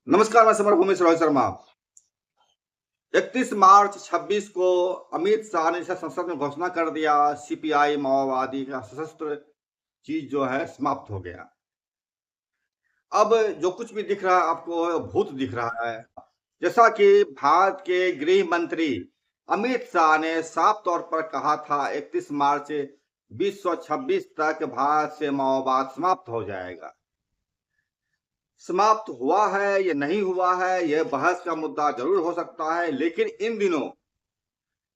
नमस्कार, मैं समर भूमि रोहित शर्मा। 31 मार्च 26 को अमित शाह ने संसद में घोषणा कर दिया, सीपीआई माओवादी का सशस्त्र चीज जो है समाप्त हो गया। अब जो कुछ भी दिख रहा है आपको भूत दिख रहा है। जैसा कि भारत के गृह मंत्री अमित शाह ने साफ तौर पर कहा था 31 मार्च 2026 तक भारत से माओवाद समाप्त हो जाएगा। समाप्त हुआ है या नहीं हुआ है, यह बहस का मुद्दा जरूर हो सकता है, लेकिन इन दिनों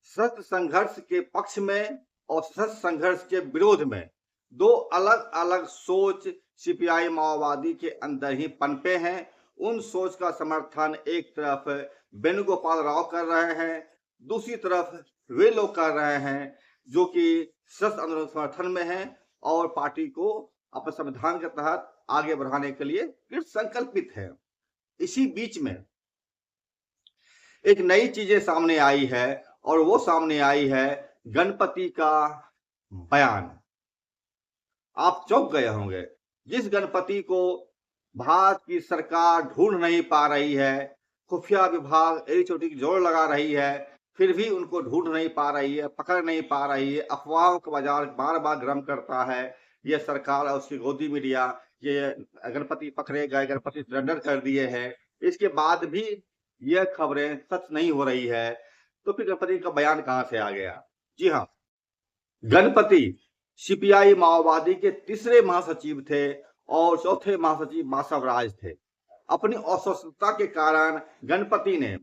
सशस्त्र संघर्ष के पक्ष में और सशस्त्र संघर्ष के विरोध में दो अलग अलग सोच सीपीआई माओवादी के अंदर ही पनपे हैं। उन सोच का समर्थन एक तरफ वेणुगोपाल राव कर रहे हैं, दूसरी तरफ वे लोग कर रहे हैं जो कि सशस्त्र आंदोलन समर्थन में हैं और पार्टी को अपने संविधान के तहत आगे बढ़ाने के लिए कृत संकल्पित है। इसी बीच में एक नई चीजें सामने आई है और वो सामने आई है गणपति का बयान। आप चौंक गए होंगे। जिस गणपति को भारत की सरकार ढूंढ नहीं पा रही है, खुफिया विभाग एड़ी चोटी की जोर लगा रही है, फिर भी उनको ढूंढ नहीं पा रही है, पकड़ नहीं पा रही है, अफवाहों का बाजार बार बार गर्म करता है यह सरकार और उसकी गोदी मीडिया। ये गणपति पकड़े गए, गणपति सरेंडर कर दिए हैं, इसके बाद भी यह खबरें सच नहीं हो रही है, तो फिर गणपति का बयान कहां से आ गया? जी हाँ, गणपति सीपीआई माओवादी के तीसरे महासचिव थे और चौथे महासचिव बासव राज थे। अपनी अस्वस्थता के कारण गणपति ने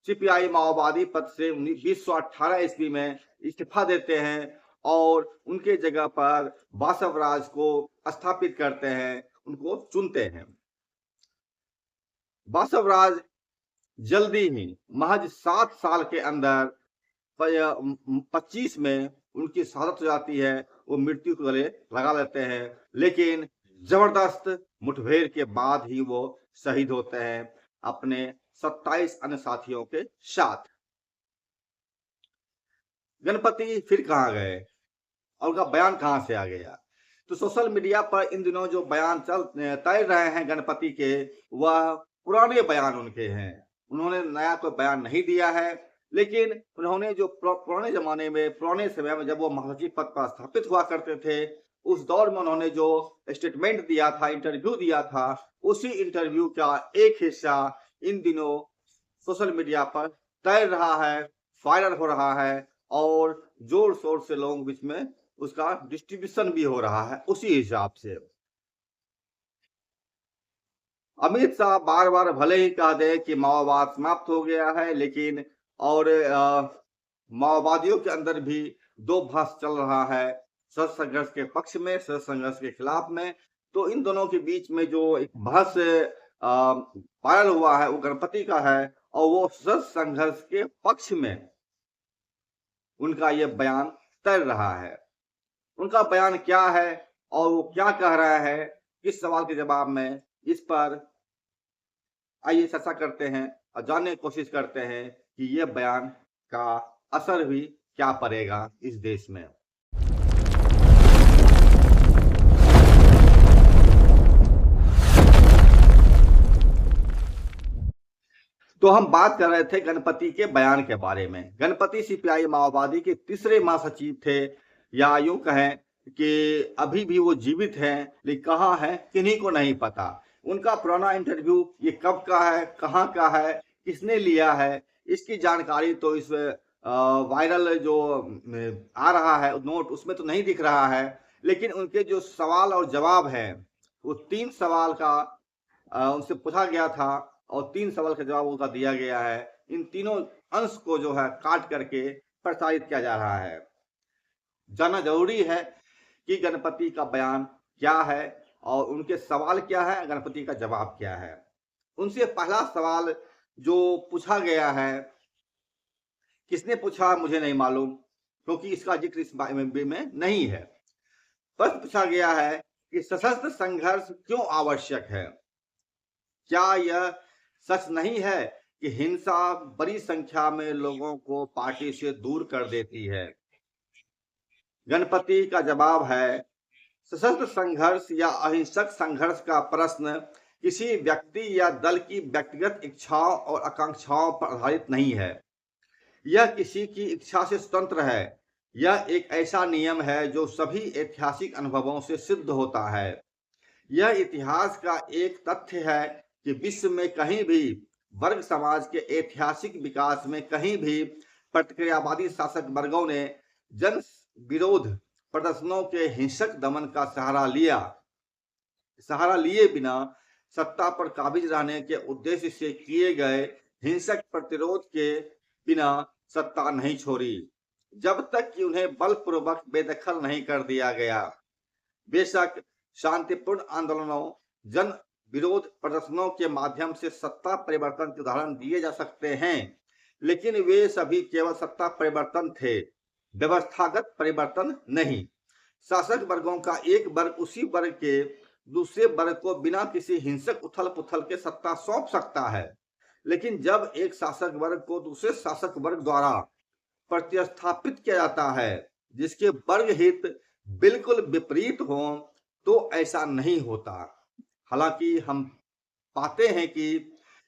सीपीआई माओवादी पद से 1918 ईस्वी में इस्तीफा देते हैं और उनके जगह पर बासव राज को स्थापित करते हैं, उनको चुनते हैं। बासव राज जल्दी ही महज 7 साल के अंदर 25 में उनकी शहादत हो जाती है, वो मृत्यु को गले लगा लेते हैं, लेकिन जबरदस्त मुठभेड़ के बाद ही वो शहीद होते हैं अपने 27 अन्य साथियों के साथ। गणपति फिर कहां गए और उनका बयान कहां से आ गया? तो सोशल मीडिया पर इन दिनों जो बयान तैर रहे हैं गणपति के, वह पुराने बयान उनके हैं। उन्होंने नया कोई बयान नहीं दिया है, लेकिन उन्होंने जो पुराने जमाने में, पुराने समय में जब वो महासचिव पद पर स्थापित हुआ करते थे, उस दौर में उन्होंने जो स्टेटमेंट दिया था, इंटरव्यू दिया था, उसी इंटरव्यू का एक हिस्सा इन दिनों सोशल मीडिया पर तैर रहा है, वायरल हो रहा है और जोर शोर से लोगों के बीच में उसका डिस्ट्रीब्यूशन भी हो रहा है। उसी हिसाब से अमित शाह बार बार भले ही कह दे कि माओवाद समाप्त हो गया है, लेकिन और माओवादियों के अंदर भी दो बहस चल रहा है, सशस्त्र संघर्ष के पक्ष में, सशस्त्र संघर्ष के खिलाफ में। तो इन दोनों के बीच में जो एक बहस वायरल हुआ है वो गणपति का है और वो सशस्त्र संघर्ष के पक्ष में उनका ये बयान तैर रहा है। उनका बयान क्या है और वो क्या कह रहा है, किस सवाल के जवाब में, इस पर आइए चर्चा करते हैं और जानने की कोशिश करते हैं कि ये बयान का असर भी क्या पड़ेगा इस देश में। तो हम बात कर रहे थे गणपति के बयान के बारे में। गणपति सीपीआई माओवादी के तीसरे महासचिव थे, या यूं कहें कि अभी भी वो जीवित हैं, लेकिन कहाँ है किन्हीं को नहीं पता। उनका पुराना इंटरव्यू ये कब का है, कहाँ का है, किसने लिया है, इसकी जानकारी तो इस वायरल जो आ रहा है नोट, उसमें तो नहीं दिख रहा है। लेकिन उनके जो सवाल और जवाब है, वो 3 सवाल का उनसे पूछा गया था और 3 सवाल का जवाब उनका दिया गया है। इन तीनों अंश को जो है काट करके प्रसारित किया जा रहा है। जानना जरूरी है कि गणपति का बयान क्या है और उनके सवाल क्या है, गणपति का जवाब क्या है। उनसे पहला सवाल जो पूछा गया है, किसने पूछा मुझे नहीं मालूम, क्योंकि इसका जिक्र इस में नहीं है। प्रश्न पूछा गया है कि सशस्त्र संघर्ष क्यों आवश्यक है? क्या यह सच नहीं है कि हिंसा बड़ी संख्या में लोगों को पार्टी से दूर कर देती है? गणपति का जवाब है, सशस्त्र संघर्ष या अहिंसक संघर्ष का प्रश्न किसी व्यक्ति या दल की व्यक्तिगत इच्छाओं और आकांक्षाओं पर आधारित नहीं है। यह किसी की इच्छा से स्वतंत्र है। यह एक ऐसा नियम है जो सभी ऐतिहासिक अनुभवों से सिद्ध होता है। यह इतिहास का एक तथ्य है कि विश्व में कहीं भी वर्ग समाज के ऐतिहासिक विकास में कहीं भी प्रतिक्रियावादी शासक वर्गों ने जन विरोध प्रदर्शनों के हिंसक दमन का सहारा लिए बिना सत्ता पर काबिज रहने के उद्देश्य से किए गए हिंसक प्रतिरोध के बिना सत्ता नहीं छोड़ी, जब तक कि उन्हें बलपूर्वक बेदखल नहीं कर दिया गया। बेशक शांतिपूर्ण आंदोलनों, जन विरोध प्रदर्शनों के माध्यम से सत्ता परिवर्तन के उदाहरण दिए जा सकते हैं, लेकिन वे सभी केवल सत्ता परिवर्तन थे, व्यवस्थागत परिवर्तन नहीं। शासक वर्गों का एक वर्ग उसी वर्ग के दूसरे वर्ग को बिना किसी हिंसक उथल पुथल के सत्ता सौंप सकता है, लेकिन जब एक शासक वर्ग को दूसरे शासक वर्ग द्वारा प्रतिस्थापित किया जाता है जिसके वर्ग हित बिल्कुल विपरीत हो, तो ऐसा नहीं होता। हालांकि हम पाते हैं कि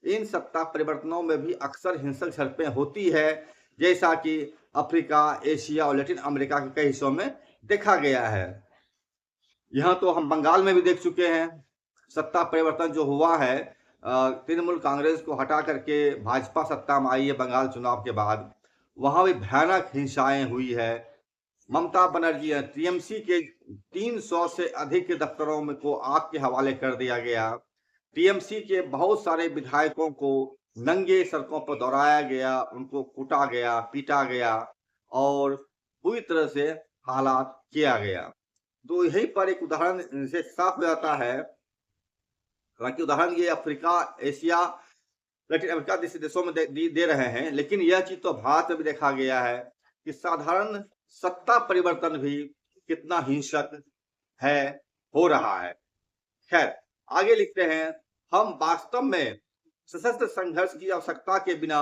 इन सत्ता परिवर्तनों में भी अक्सर हिंसक झड़पें होती है, जैसा कि अफ्रीका, एशिया और लैटिन अमेरिका के कई हिस्सों में देखा गया है। यहाँ तो हम बंगाल में भी देख चुके हैं सत्ता परिवर्तन जो हुआ है। तृणमूल कांग्रेस को हटा करके भाजपा सत्ता में आई है बंगाल चुनाव के बाद। वहां भी भयानक हिंसाएं हुई है। ममता बनर्जी टीएमसी के 300 से अधिक दफ्तरों में को आग के हवाले कर दिया गया। टीएमसी के बहुत सारे विधायकों को नंगे सड़कों पर दौड़ाया गया, उनको कूटा गया, पीटा गया और पूरी तरह से हालात किया गया। तो यहीं पर एक उदाहरण से साफ हो जाता है। हालांकि उदाहरण ये अफ्रीका, एशिया, लैटिन अमेरिका जैसे देशों में दे रहे हैं, लेकिन यह चीज तो भारत में भी देखा गया है कि साधारण सत्ता परिवर्तन भी कितना हिंसक है, हो रहा है। खैर, आगे लिखते हैं, हम वास्तव में सशस्त्र संघर्ष की आवश्यकता के बिना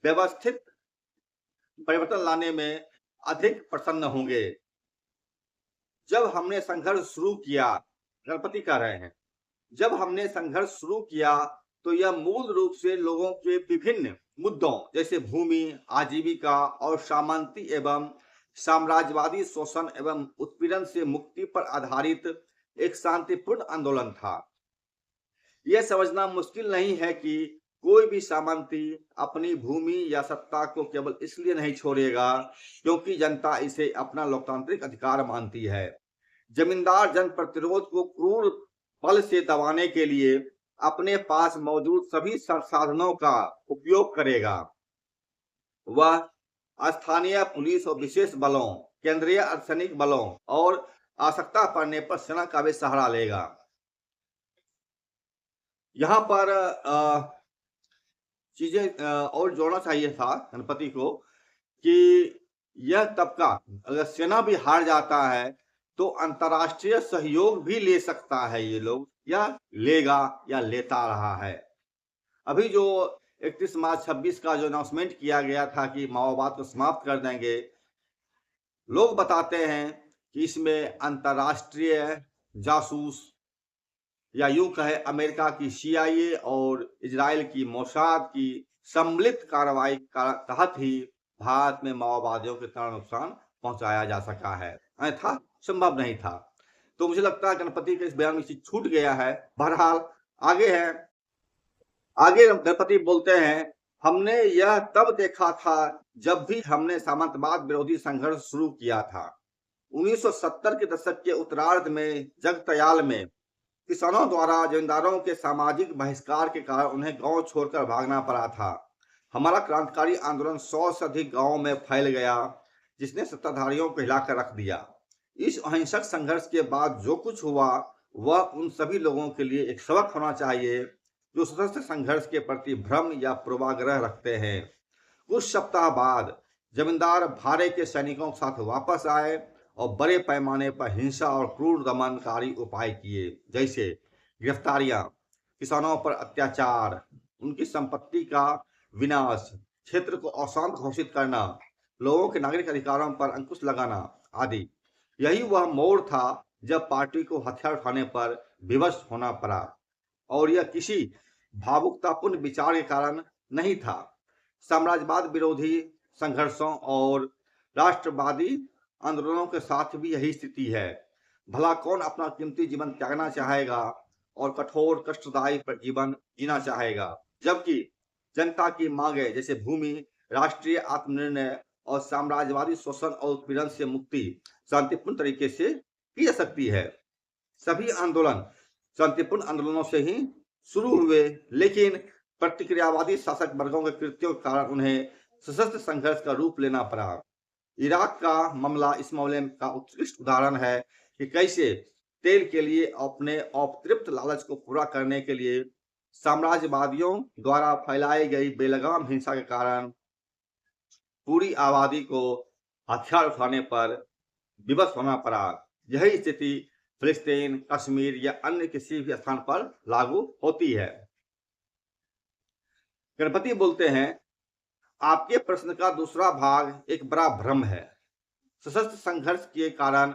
व्यवस्थित परिवर्तन लाने में अधिक प्रसन्न होंगे। जब हमने संघर्ष शुरू किया, गणपति कह रहे हैं, जब हमने संघर्ष शुरू किया तो यह मूल रूप से लोगों के विभिन्न मुद्दों जैसे भूमि, आजीविका और सामंती एवं साम्राज्यवादी शोषण एवं उत्पीड़न से मुक्ति पर आधारित एक शांतिपूर्ण आंदोलन था। यह समझना मुश्किल नहीं है कि कोई भी सामंती अपनी भूमि या सत्ता को केवल इसलिए नहीं छोड़ेगा क्योंकि जनता इसे अपना लोकतांत्रिक अधिकार मानती है। जमींदार जन प्रतिरोध को क्रूर बल से दबाने के लिए अपने पास मौजूद सभी संसाधनों का उपयोग करेगा। वह स्थानीय पुलिस और विशेष बलों, केंद्रीय अर्धसैनिक बलों और आवश्यकता पड़ने पर सेना का भी सहारा लेगा। यहाँ पर चीजें और जोड़ना चाहिए था गणपति को कि यह तबका अगर सेना भी हार जाता है तो अंतर्राष्ट्रीय सहयोग भी ले सकता है, ये लोग या लेगा या लेता रहा है। अभी जो 31 मार्च 26 का जो अनाउंसमेंट किया गया था कि माओवाद को समाप्त कर देंगे, लोग बताते हैं कि इसमें अंतर्राष्ट्रीय जासूस या यूं कहे अमेरिका की CIA और इजराइल की मोसाद की सम्मिलित कार्रवाई का तहत ही भारत में माओवादियों के कारण नुकसान पहुंचाया जा सका है, अन्यथा संभव नहीं था। तो मुझे लगता है गणपति के इस बयान में चीज छूट गया है। बहरहाल आगे गणपति बोलते हैं, हमने यह तब देखा था जब भी हमने सामंतवाद विरोधी संघर्ष शुरू किया था। 1970 के दशक के उत्तरार्ध में जगतयाल में किसानों द्वारा जमींदारों के सामाजिक बहिष्कार के कारण उन्हें गांव छोड़कर भागना पड़ा था। हमारा क्रांतिकारी आंदोलन 100 से अधिक गांवों में फैल गया, जिसने सत्ताधारियों को हिलाकर रख दिया। इस अहिंसक संघर्ष के बाद जो कुछ हुआ वह उन सभी लोगों के लिए एक सबक होना चाहिए जो सशस्त्र संघर्ष के प्रति भ्रम या पूर्वाग्रह रखते हैं। कुछ सप्ताह बाद जमींदार भारे के सैनिकों के साथ वापस आए और बड़े पैमाने पर हिंसा और क्रूर दमनकारी उपाय किए, जैसे गिरफ्तारियां, किसानों पर अत्याचार, उनकी संपत्ति का विनाश, क्षेत्र को अशांत घोषित करना, लोगों के नागरिक अधिकारों पर अंकुश लगाना आदि। यही वह मोड़ था जब पार्टी को हथियार उठाने पर विवश होना पड़ा और यह किसी भावुकतापूर्ण विचार के कारण नहीं था। साम्राज्यवाद विरोधी संघर्षों और राष्ट्रवादी आंदोलनों के साथ भी यही स्थिति है। भला कौन अपना कीमती जीवन त्यागना चाहेगा और कठोर कष्टदायी जीवन जीना चाहेगा, जबकि जनता की मांगे जैसे भूमि, राष्ट्रीय आत्मनिर्णय और साम्राज्यवादी शोषण और उत्पीड़न से मुक्ति शांतिपूर्ण तरीके से की जा सकती है। सभी आंदोलन शांतिपूर्ण आंदोलनों से ही शुरू हुए, लेकिन प्रतिक्रियावादी शासक वर्गों के कृत्यों के कारण उन्हें सशस्त्र संघर्ष का रूप लेना पड़ा। इराक का मामला इस मामले का उत्कृष्ट उदाहरण है कि कैसे तेल के लिए अपने अतृप्त लालच को पूरा करने के लिए साम्राज्यवादियों द्वारा फैलाई गई बेलगाम हिंसा के कारण पूरी आबादी को हथियार उठाने पर विवश होना पड़ा। यही स्थिति फिलिस्तीन, कश्मीर या अन्य किसी भी स्थान पर लागू होती है। गणपति बोलते हैं, आपके प्रश्न का दूसरा भाग एक बड़ा भ्रम है। सशस्त्र संघर्ष के कारण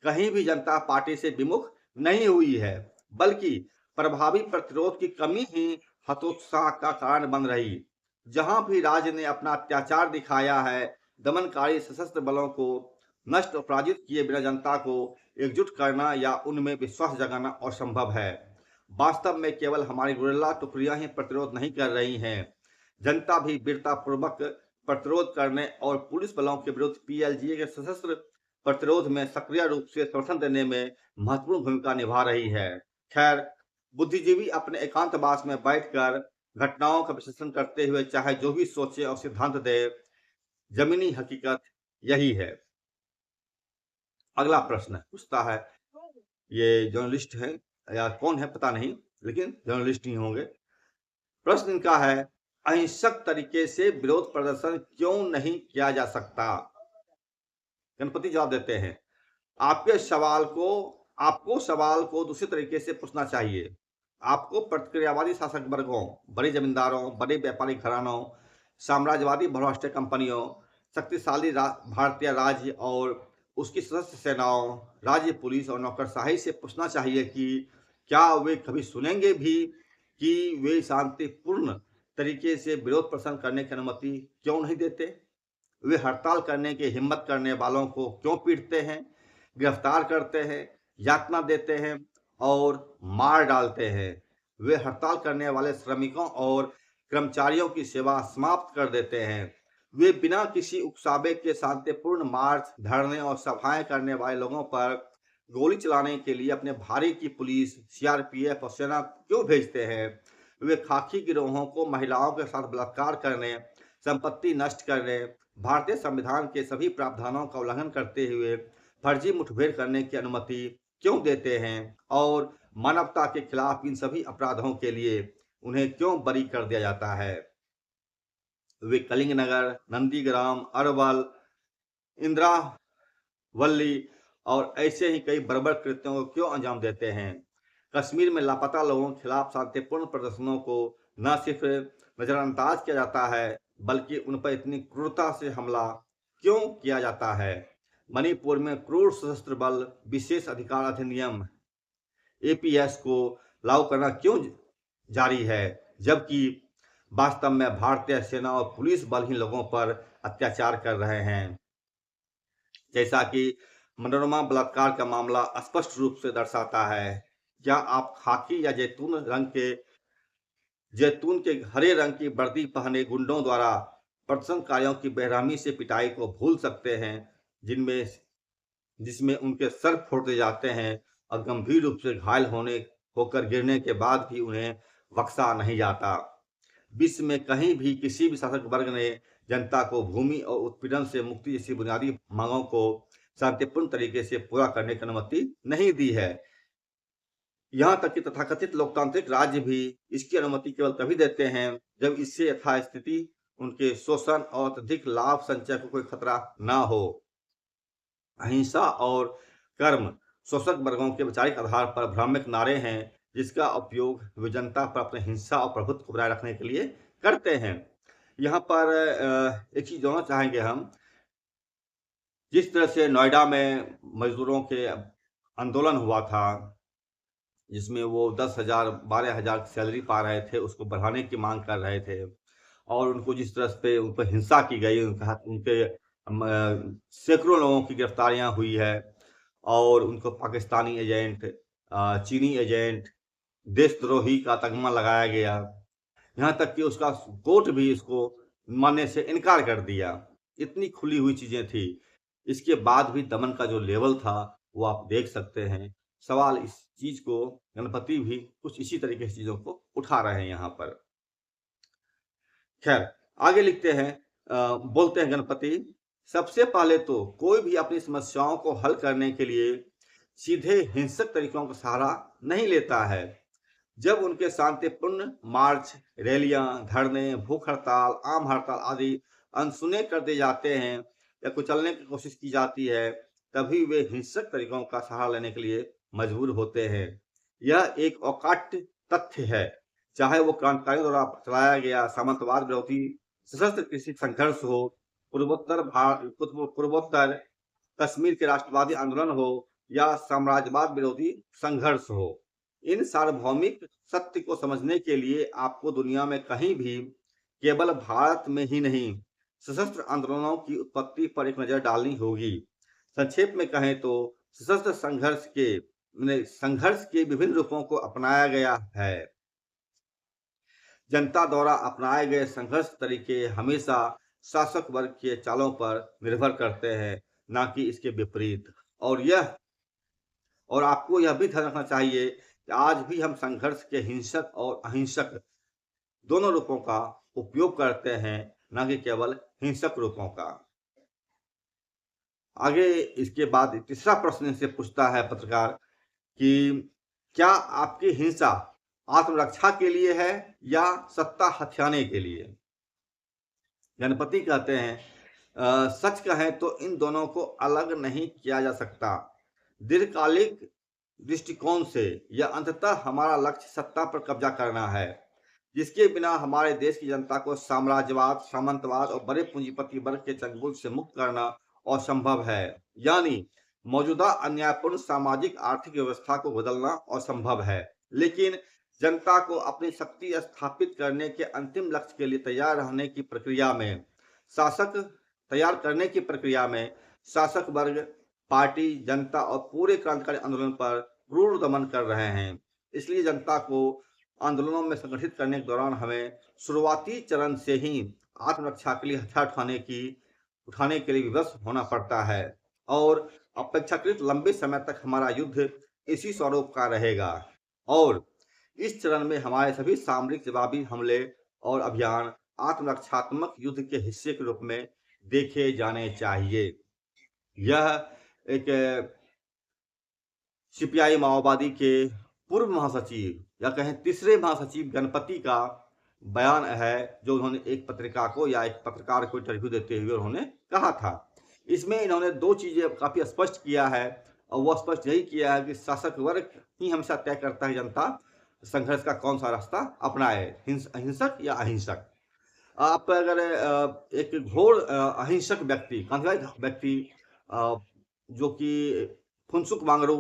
कहीं भी जनता पार्टी से विमुख नहीं हुई है, बल्कि प्रभावी प्रतिरोध की कमी ही हतोत्साह का कारण बन रही। जहां भी राज्य ने अपना अत्याचार दिखाया है, दमनकारी सशस्त्र बलों को नष्ट और पराजित किए बिना जनता को एकजुट करना या उनमें विश्वास जगाना असंभव है। वास्तव में केवल हमारी गुरिल्ला टुकड़ियां ही प्रतिरोध नहीं कर रही हैं, जनता भी वीरतापूर्वक प्रतिरोध करने और पुलिस बलों के विरुद्ध पीएलजीए के सशस्त्र प्रतिरोध में सक्रिय रूप से समर्थन देने में महत्वपूर्ण भूमिका निभा रही है। खैर, बुद्धिजीवी अपने एकांतवास में बैठकर घटनाओं का विश्लेषण करते हुए चाहे जो भी सोचे और सिद्धांत दे, जमीनी हकीकत यही है। अगला प्रश्न पूछता है, ये जर्नलिस्ट है या कौन है पता नहीं, लेकिन जर्नलिस्ट ही होंगे। प्रश्न इनका है, अहिंसक तरीके से विरोध प्रदर्शन क्यों नहीं किया जा सकता? गणपति जवाब देते हैं, आपको सवाल को दूसरे तरीके से पूछना चाहिए। आपको प्रतिक्रियावादी शासक वर्गों, बड़े जमींदारों, बड़े व्यापारिक घरानों, साम्राज्यवादी बहुराष्ट्रीय कंपनियों, शक्तिशाली भारतीय राज्य और उसकी सशस्त्र सेनाओं, राज्य पुलिस और नौकरशाही से पूछना चाहिए कि क्या वे कभी सुनेंगे भी कि वे शांतिपूर्ण तरीके से विरोध प्रदर्शन करने की अनुमति क्यों नहीं देते? वे हड़ताल करने की हिम्मत करने वालों को क्यों पीटते हैं, गिरफ्तार करते हैं, यातना देते हैं और मार डालते हैं? वे हड़ताल करने वाले श्रमिकों और कर्मचारियों की सेवा समाप्त कर देते हैं। वे बिना किसी उकसावे के शांतिपूर्ण मार्च, धरने और सभाएं करने वाले लोगों पर गोली चलाने के लिए अपने भारी की पुलिस, सीआरपीएफ और सेना क्यों भेजते हैं? वे खाकी गिरोहों को महिलाओं के साथ बलात्कार करने, संपत्ति नष्ट करने, भारतीय संविधान के सभी प्रावधानों का उल्लंघन करते हुए फर्जी मुठभेड़ करने की अनुमति क्यों देते हैं? और मानवता के खिलाफ इन सभी अपराधों के लिए उन्हें क्यों बरी कर दिया जाता है? वे कलिंगनगर, नंदीग्राम, अरवल, इंद्रावल्ली और ऐसे ही कई बर्बर कृत्यों को क्यों अंजाम देते हैं? कश्मीर में लापता लोगों के खिलाफ शांतिपूर्ण प्रदर्शनों को न सिर्फ नजरअंदाज किया जाता है, बल्कि उन पर इतनी क्रूरता से हमला क्यों किया जाता है? मणिपुर में क्रूर सशस्त्र बल विशेष अधिकार अधिनियम एपीएस को लागू करना क्यों जारी है, जबकि वास्तव में भारतीय सेना और पुलिस बल ही लोगों पर अत्याचार कर रहे हैं? जैसा कि मनोरमा बलात्कार का मामला स्पष्ट रूप से दर्शाता है। क्या आप खाकी या जैतून के हरे रंग की वर्दी पहने गुंडों द्वारा प्रदर्शनकारियों की बेरहमी से पिटाई को भूल सकते हैं, जिसमें उनके सर फोड़ दिए जाते हैं और गंभीर रूप से घायल होकर गिरने के बाद भी उन्हें बख्शा नहीं जाता? विश्व में कहीं भी किसी भी शासक वर्ग ने जनता को भूमि और उत्पीड़न से मुक्ति जैसी बुनियादी मांगों को शांतिपूर्ण तरीके से पूरा करने की अनुमति नहीं दी है। यहाँ तक कि तथाकथित लोकतांत्रिक राज्य भी इसकी अनुमति केवल तभी देते हैं जब इससे यथास्थिति उनके शोषण और अत्यधिक लाभ संचय को कोई खतरा न हो। अहिंसा और कर्म शोषक वर्गों के वैचारिक आधार पर भ्रामक नारे हैं, जिसका उपयोग वे जनता पर अपने हिंसा और प्रभुत्व को बनाए रखने के लिए करते हैं। यहाँ पर एक चीज जोड़ना चाहेंगे हम, जिस तरह से नोएडा में मजदूरों के आंदोलन हुआ था, जिसमें वो 10,000 12,000 की सैलरी पा रहे थे, उसको बढ़ाने की माँग कर रहे थे। और उनको जिस तरह से उन पर हिंसा की गई, उनके सैकड़ों लोगों की गिरफ्तारियाँ हुई है और उनको पाकिस्तानी एजेंट, चीनी एजेंट, देशद्रोही का तगमा लगाया गया। यहाँ तक कि उसका कोर्ट भी इसको मानने से इनकार कर दिया। इतनी खुली हुई चीज़ें थी। इसके बाद भी दमन का जो लेवल था, वो आप देख सकते हैं। सवाल इस चीज़ को गणपति भी कुछ इसी तरीके से चीज़ों को उठा रहे हैं यहाँ पर। खैर, आगे लिखते हैं, बोलते हैं गणपति, सबसे पहले तो कोई भी अपनी समस्याओं को हल करने के लिए सीधे हिंसक तरीकों का सहारा नहीं लेता है। जब उनके शांतिपूर्ण मार्च, रैलियां, धरने, भूख हड़ताल, आम हड़ताल आदि अनसुने कर दिए जाते हैं या कुचलने की कोशिश की जाती है, तभी वे हिंसक तरीकों का सहारा लेने के लिए मजबूर होते हैं। यह एक अकाट्य तथ्य है। चाहे वो क्रांतिकारियों द्वारा चलाया गया सामंतवाद विरोधी सशस्त्र कृषि संघर्ष हो, पूर्वोत्तर कश्मीर के राष्ट्रवादी आंदोलन हो या साम्राज्यवाद विरोधी संघर्ष हो। इन सार्वभौमिक सत्य को समझने के लिए आपको दुनिया में कहीं भी, केवल भारत में ही नहीं, सशस्त्र आंदोलनों की उत्पत्ति पर एक नजर डालनी होगी। संक्षेप में कहें तो सशस्त्र संघर्ष के विभिन्न रूपों को अपनाया गया है। जनता द्वारा अपनाए गए संघर्ष तरीके हमेशा शासक वर्ग के चालों पर निर्भर करते हैं, ना कि इसके विपरीत। और आपको यह भी ध्यान रखना चाहिए कि आज भी हम संघर्ष के हिंसक और अहिंसक दोनों रूपों का उपयोग करते हैं, ना कि केवल हिंसक रूपों का। आगे इसके बाद तीसरा प्रश्न से पूछता है पत्रकार कि क्या आपकी हिंसा आत्मरक्षा के लिए है या सत्ता हथियाने के लिए? गणपति कहते हैं, सच कहें तो इन दोनों को अलग नहीं किया जा सकता। दीर्घकालिक दृष्टिकोण से यह अंततः हमारा लक्ष्य सत्ता पर कब्जा करना है, जिसके बिना हमारे देश की जनता को साम्राज्यवाद, सामंतवाद और बड़े पूंजीपति वर्ग के चंगुल से मुक्त करना असंभव है। यानी मौजूदा अन्यायपूर्ण सामाजिक आर्थिक व्यवस्था को बदलना असंभव है, लेकिन जनता को अपनी शक्ति स्थापित करने के अंतिम लक्ष्य के लिए तैयार करने की प्रक्रिया में शासक वर्ग, पार्टी, जनता और पूरे क्रांतिकारी आंदोलन पर क्रूर दमन कर रहे हैं। इसलिए जनता को आंदोलनों में संगठित करने के दौरान हमें शुरुआती चरण से ही आत्मरक्षा के लिए हथियार उठाने के लिए विवश होना पड़ता है और अपेक्षाकृत लंबे समय तक हमारा युद्ध इसी स्वरूप का रहेगा। और इस चरण में हमारे सभी सामरिक जवाबी हमले और अभियान आत्मरक्षात्मक युद्ध के हिस्से के रूप में देखे जाने चाहिए। यह एक सीपीआई माओवादी के पूर्व महासचिव या कहें तीसरे महासचिव गणपति का बयान है, जो उन्होंने एक पत्रिका को या एक पत्रकार को इंटरव्यू देते हुए उन्होंने कहा था। इसमें इन्होंने दो चीजें काफी स्पष्ट किया है और वह स्पष्ट यही किया है कि शासक वर्ग ही हमेशा तय करता है जनता संघर्ष का कौन सा रास्ता अपनाए, हिंसक या अहिंसक। आप अगर एक घोर अहिंसक व्यक्ति जो कि फुनसुक वांगडू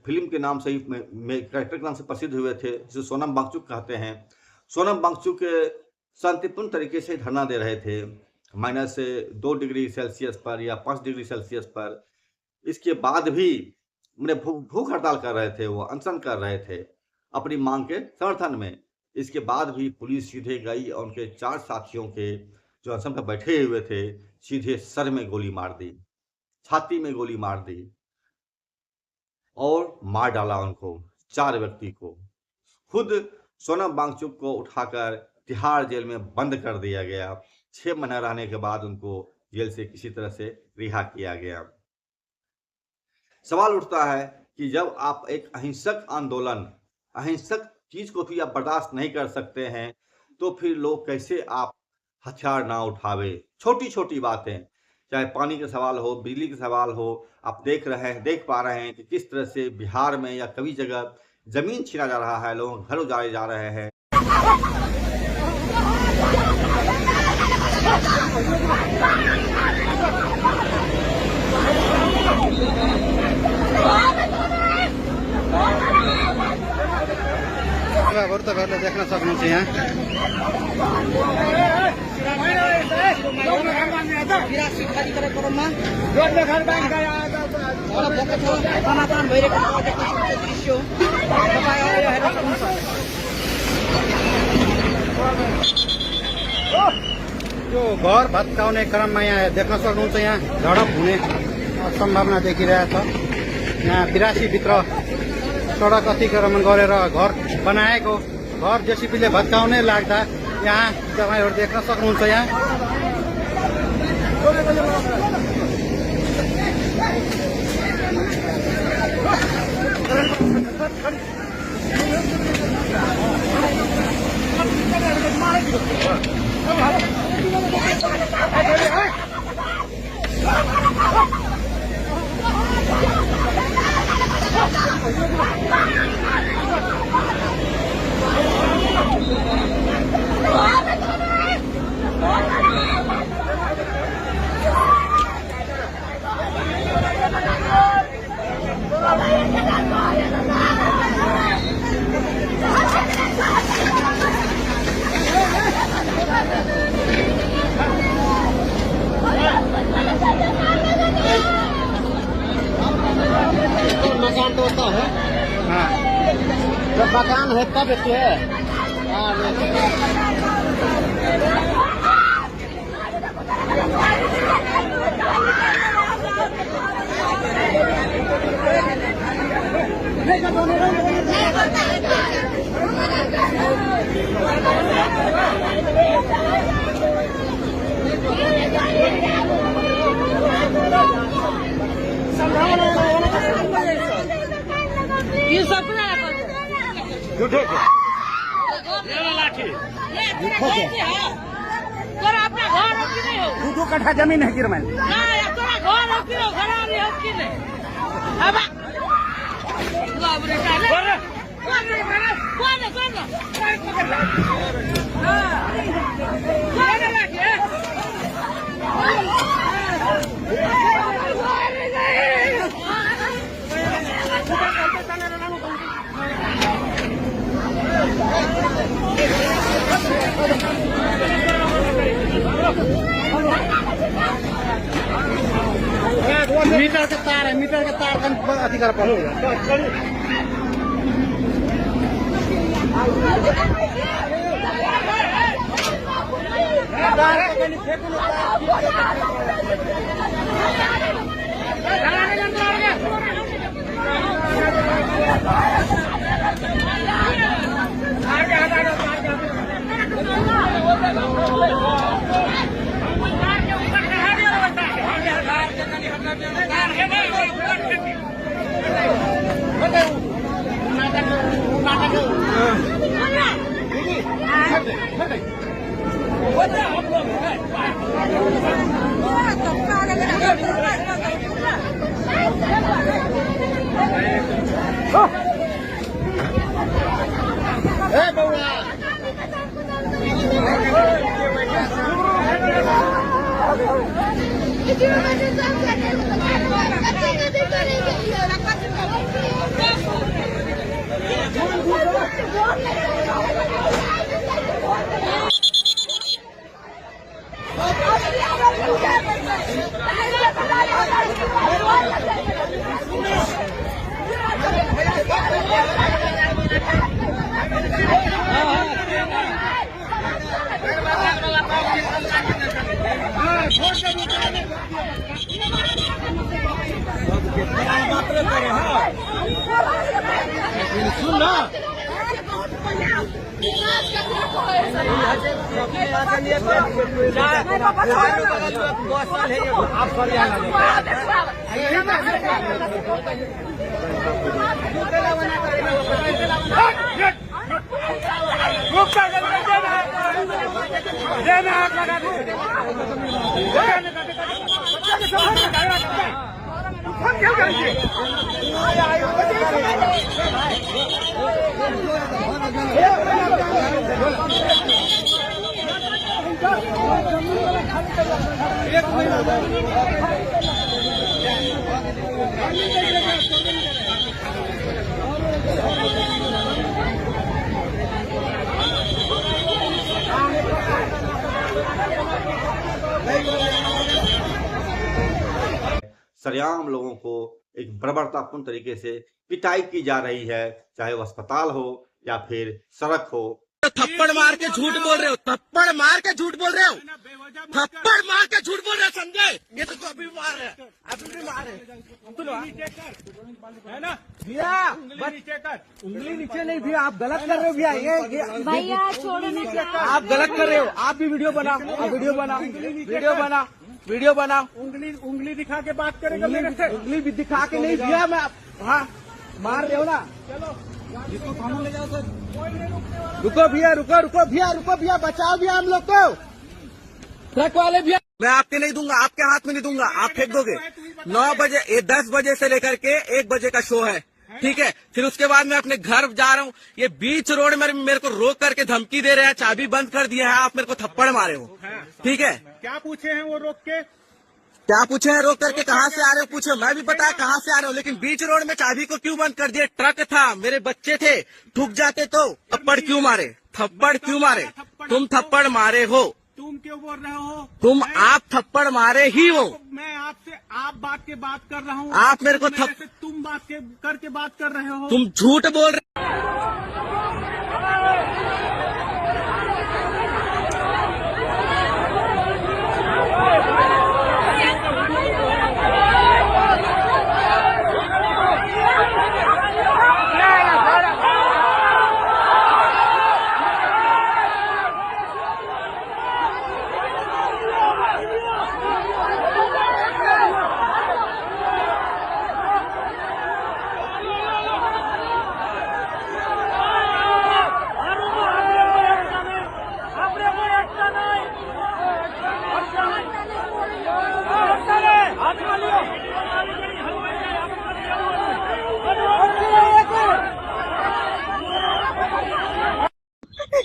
फिल्म के नाम से ही कैरेक्टर के नाम से प्रसिद्ध हुए थे, जिसे सोनम वांगचुक कहते हैं। सोनम वांगचुक शांतिपूर्ण तरीके से धरना दे रहे थे -2 डिग्री सेल्सियस पर या 5 डिग्री सेल्सियस पर। इसके बाद भी भूख हड़ताल कर रहे थे, वो अनशन कर रहे थे अपनी मांग के समर्थन में। इसके बाद भी पुलिस सीधे गई और उनके 4 साथियों के जो अनशन पर बैठे हुए थे, सीधे सर में गोली मार दी, छाती में गोली मार दी और मार डाला उनको, 4 व्यक्ति को। खुद सोनम वांगचुक को उठाकर तिहाड़ जेल में बंद कर दिया गया। 6 महीना रहने के बाद उनको जेल से किसी तरह से रिहा किया गया। सवाल उठता है कि जब आप एक अहिंसक चीज को भी आप बर्दाश्त नहीं कर सकते हैं, तो फिर लोग कैसे आप हथियार ना उठावे। छोटी छोटी बातें, चाहे पानी का सवाल हो, बिजली का सवाल हो, आप देख पा रहे हैं कि किस तरह से बिहार में या कई जगह जमीन छीना जा रहा है, लोग घर उजाड़े जा रहे हैं। दर्शकहरूले देख्न सक्नुहुन्छ यहाँ समाधान भइरहेको दृश्य यो घर भत्काउने क्रममा यहाँ देख्न सक्नुहुन्छ यहाँ झडप हुने सम्भावना देखिरहेछ। यहाँ 82 भित्र सडक अतिक्रमण गरेर घर बनाएको घर जेसीबीले भत्काउने लाग्दा यहाँ तपाईँहरू देख्न सक्नुहुन्छ यहाँ मकान तो होता है। जब मकान है तब बेचते है। ये सब अपना घर हो कि नहीं हो? 2 कट्ठा जमीन है किरमन तोरा घर हो कि नहीं? घर हो कि नहीं? मीटर के तार है, मीटर के तार का अधिकार पड़ेगा। सरेआम लोगों को एक बर्बरतापूर्ण तरीके से पिटाई की जा रही है, चाहे वो अस्पताल हो या फिर सड़क हो। थप्पड़ मार के झूठ बोल रहे हो, थप्पड़ मार के झूठ बोल रहे हो, थप्पड़ मार के झूठ बोल रहे हो संजय। ये तो अभी भी मार रहे हैं, अभी भी मार रहे है ना भैया। उंगली नीचे नहीं भैया, आप गलत कर रहे हो भैया। ये भैया छोड़ो ना, आप गलत कर रहे हो। आप भी वीडियो बनाओ, आप वीडियो बनाओ, वीडियो बनाओ, वीडियो बनाओ। उंगली दिखा के बात करेगा मेरे से। उंगली भी दिखा के नहीं भैया, मैं हाँ मार रहे हो ना। जिसको थाना ले जाओ सर। रुको भैया, रुको रुको भैया, रुको भैया, बचाओ भैया हम लोग को। ट्रक वाले भैया, मैं आपके नहीं दूंगा, आपके हाथ में नहीं दूंगा, आप फेंक दोगे। 9 बजे 10 बजे से लेकर के 1 बजे का शो है, ठीक है। फिर उसके बाद मैं अपने घर जा रहा हूँ। ये बीच रोड में मेरे को रोक करके धमकी दे रहे हैं, चाबी बंद कर दिया है, आप मेरे को थप्पड़ मारे हो, ठीक है। क्या पूछे हैं वो रोक के? क्या पूछे हैं रोक करके? कहाँ से आ रहे हो पूछो, मैं भी बताया कहाँ से आ रहे हो। लेकिन बीच रोड में चाबी को क्यों बंद कर दिए? ट्रक था, मेरे बच्चे थे, ठुक जाते तो। थप्पड़ क्यों मारे? थप्पड़ क्यों मारे? तुम थप्पड़ मारे हो। तुम क्यों बोल रहे हो? तुम आप थप्पड़ मारे ही हो। मैं आपसे आप बात के बात कर रहा हूँ। आप मेरे को तुम बात के करके बात कर रहे हो। तुम झूठ बोल रहे।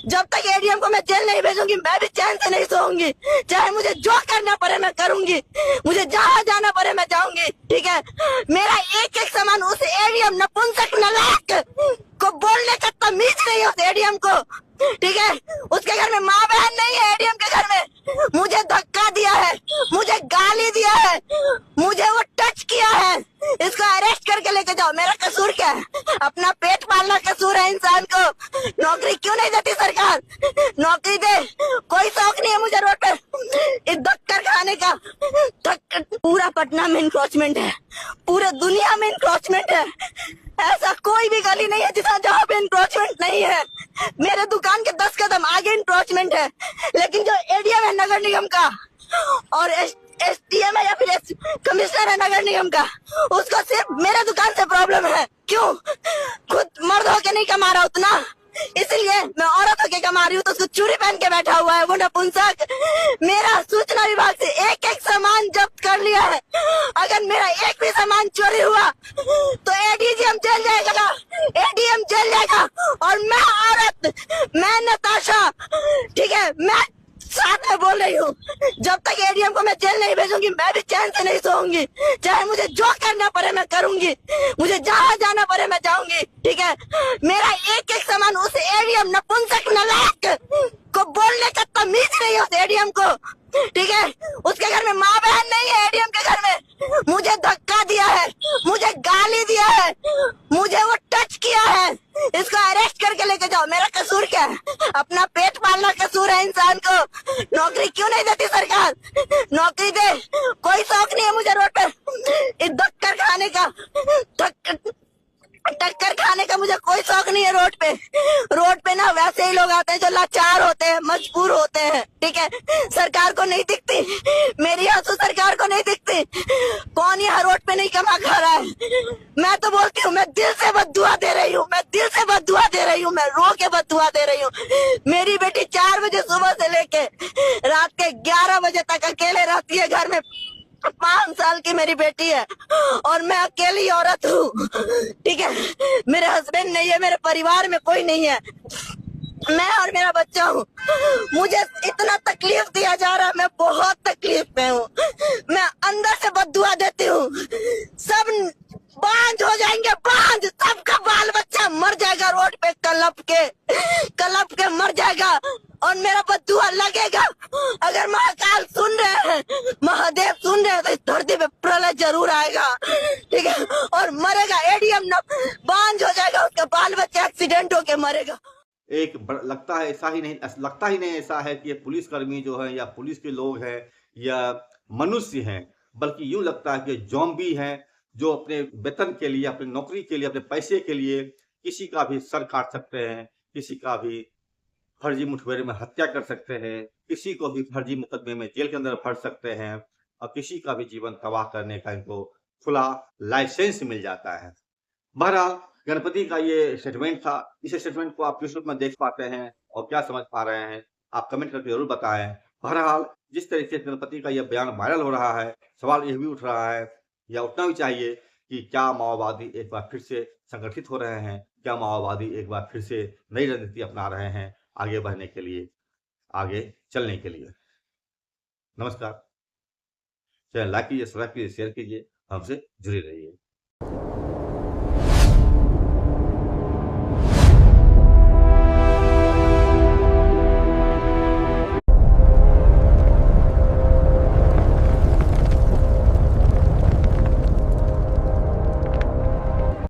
जब तक एडीएम को मैं जेल नहीं भेजूंगी, मैं भी चैन से नहीं सोऊंगी। चाहे मुझे जो करना पड़े मैं करूंगी, मुझे जहाँ जाना पड़े मैं जाऊंगी, ठीक है। मेरा एक एक सामान उस एडीएम नपुंसक नालायक को बोलने का तमीज नहीं है, उस एडीएम को, ठीक है। उसके घर में माँ बहन नहीं है, एडीएम के घर में। मुझे धक्का दिया है, मुझे गाली दिया है, मुझे वो टच किया है। इसको अरेस्ट करके लेके जाओ। मेरा कसूर क्या है? अपना पेट पालना कसूर है इंसान को। नौकरी क्यों नहीं देती सरकार? नौकरी दे। कोई शौक नहीं है मुझे रोड पे इस धक्कर खाने का। पूरा पटना में इंक्रोचमेंट है, पूरे दुनिया में इंक्रोचमेंट है। ऐसा कोई भी गली नहीं है जहाँ पे इंक्रोचमेंट नहीं है। मेरे दुकान के 10 कदम आगे इंक्रोचमेंट है, लेकिन जो एडीएम है नगर निगम का और एसडीएम है या फिर कमिश्नर है नगर निगम का, उसको सिर्फ मेरे दुकान से प्रॉब्लम है। क्यों? खुद मर्द होके नहीं कमा रहा उतना, इसलिए मैं औरत होके कमा रही हूँ, तो उसको चूड़ी पहन के बैठा हुआ है वो नपुंसक। मेरा सूचना विभाग से एक एक सामान जब्त कर लिया है। अगर मेरा एक भी सामान चोरी हुआ तो एडीजीएम जेल जाएगा, एडीएम जेल जाएगा। और मैं औरत, मैं नताशा, ठीक है, मैं साथ में बोल रही हूँ, जब तक एडीएम को मैं जेल नहीं भेजूंगी, मैं भी चैन से नहीं सोऊंगी। चाहे मुझे जो करना पड़े मैं करूंगी, मुझे जहाँ जाना पड़े मैं जाऊंगी, ठीक है। मेरा एक एक सामान उस एडीएम नपुंसक नालायक को बोलने का तमीज नहीं है, उस एडीएम को, ठीक है। उसके घर में माँ बहन नहीं है, एडीएम के घर में। मुझे धक्का दिया है, मुझे गाली दिया है, मुझे वो टच किया है। इसको अरेस्ट करके लेके जाओ। मेरा कसूर क्या है? अपना पेट पालना कसूर है इंसान को। नौकरी क्यों नहीं देती सरकार? नौकरी दे। कोई शौक नहीं है मुझे रोड पे इस धक्कर खाने का। टक्कर खाने का मुझे कोई शौक नहीं है रोड पे। रोड पे ना वैसे ही लोग आते हैं जो लाचार होते हैं, मजबूर होते हैं, ठीक है। सरकार को नहीं दिखती, मेरी आंसू सरकार को नहीं दिखती। कौन यहाँ रोड पे नहीं कमा खा रहा है? मैं तो बोलती हूँ, मैं दिल से बद्दुआ दे रही हूँ, मैं दिल से बद्दुआ दे रही हूँ, मैं रो के बद्दुआ दे रही हूँ। मेरी बेटी 4 बजे सुबह से लेके रात के 11 बजे तक अकेले रहती है घर में। 5 साल की मेरी बेटी है और मैं अकेली औरत हूँ, ठीक है। मेरे हस्बैंड नहीं है, मेरे परिवार में कोई नहीं है, मैं और मेरा बच्चा हूँ। मुझे इतना तकलीफ दिया जा रहा है, मैं बहुत तकलीफ में हूँ। मैं अंदर से बद्दुआ देती हूँ, सब बांझ हो जाएंगे, बांझ। सबका बाल बच्चा मर जाएगा रोड पे, कलप के मर जाएगा और मेरा बद्दुआ लगेगा। अगर महाकाल सुन रहे हैं जरूर आएगा, ठीक है, और मरेगा। एडीएम न बांझ हो जाएगा, उसका बाल बच्चा एक्सीडेंट होके मरेगा। लगता है ऐसा ही नहीं, लगता ही नहीं ऐसा है कि ये पुलिसकर्मी जो है या पुलिस के लोग हैं या मनुष्य हैं, बल्कि यूं लगता है कि ज़ॉम्बी हैं जो अपने वेतन के लिए, अपनी नौकरी के लिए, अपने पैसे के लिए किसी का भी सर काट सकते हैं, किसी का भी फर्जी मुठभेड़ में हत्या कर सकते हैं, किसी को भी फर्जी मुकदमे में जेल के अंदर भर सकते हैं और किसी का भी जीवन तबाह करने का इनको खुला लाइसेंस मिल जाता है। बहरहाल गणपति का ये स्टेटमेंट था। इस स्टेटमेंट को आप किस रूप में देख पाते हैं और क्या समझ पा रहे हैं, आप कमेंट करके जरूर बताएं। बहरहाल जिस तरीके से गणपति का यह बयान वायरल हो रहा है, सवाल यह भी उठ रहा है या उठना भी चाहिए कि क्या माओवादी एक बार फिर से संगठित हो रहे हैं, क्या माओवादी एक बार फिर से नई रणनीति अपना रहे हैं आगे बढ़ने के लिए, आगे चलने के लिए। नमस्कार, चैनल लाइक कीजिए, सब्सक्राइब कीजिए, शेयर कीजिए, हमसे जुड़े रहिए।